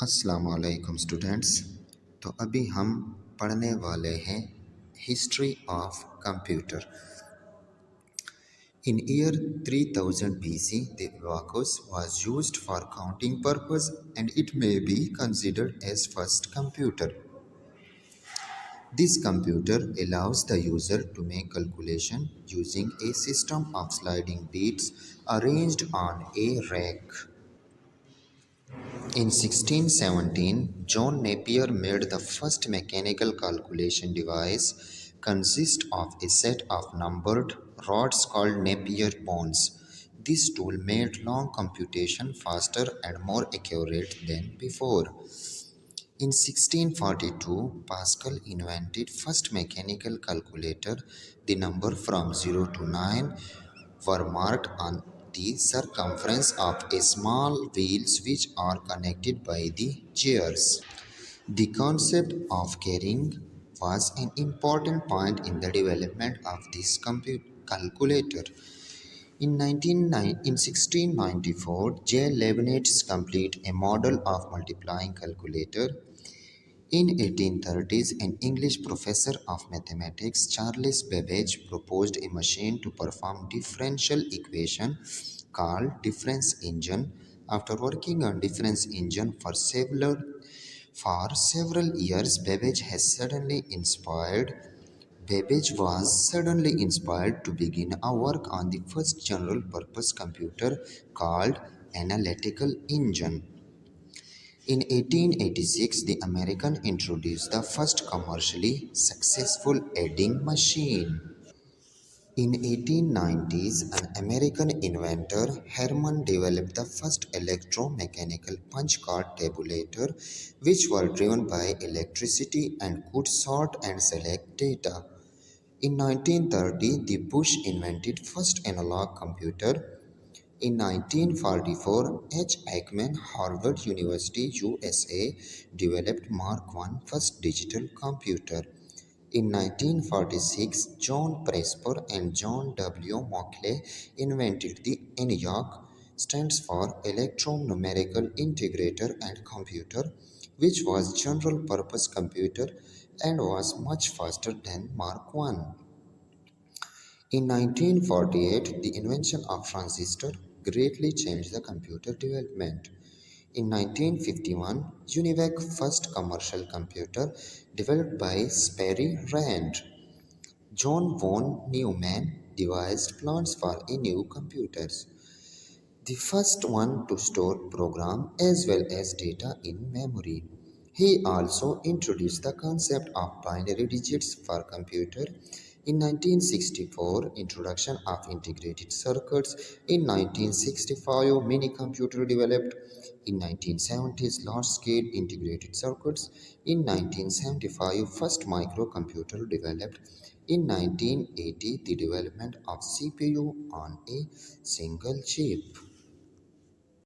अस्सलाम वालेकुम स्टूडेंट्स। तो अभी हम पढ़ने वाले हैं history of computer. In year 3000 BC, the abacus was used for counting purpose and it may be considered as first computer. This computer allows the user to make calculation using a system of sliding beats arranged on a rack. In 1617, John Napier made the first mechanical calculation device consist of a set of numbered rods called Napier bones. This tool made long computation faster and more accurate than before. In 1642, Pascal invented first mechanical calculator. The number from 0 to 9 were marked on the circumference of a small wheels which are connected by the gears. The concept of carrying was an important point in the development of this calculator. In 1694, J. Leibniz completed a model of multiplying calculator. In 1830s, an English professor of mathematics, Charles Babbage, proposed a machine to perform differential equation called difference engine. After working on difference engine for several years, Babbage was suddenly inspired to begin a work on the first general purpose computer called Analytical Engine. In 1886, the American introduced the first commercially successful adding machine. In 1890s, an American inventor, Herman, developed the first electromechanical punch card tabulator, which were driven by electricity and could sort and select data. In 1930, the Bush invented first analog computer. In 1944, H. Aikman, Harvard University, USA, developed Mark I first digital computer. In 1946, John Presper and John W. Mauchly invented the ENIAC, stands for Electro-Numerical Integrator and Computer, which was general purpose computer and was much faster than Mark I. In 1948, the invention of transistor greatly changed the computer development. In 1951, UNIVAC first commercial computer developed by Sperry Rand. John von Neumann devised plans for a new computers, the first one to store program as well as data in memory. He also introduced the concept of binary digits for computer. In 1964, introduction of integrated circuits. In 1965, mini computer developed. In 1970s, large-scale integrated circuits. In 1975, first microcomputer developed. In 1980, the development of CPU on a single chip.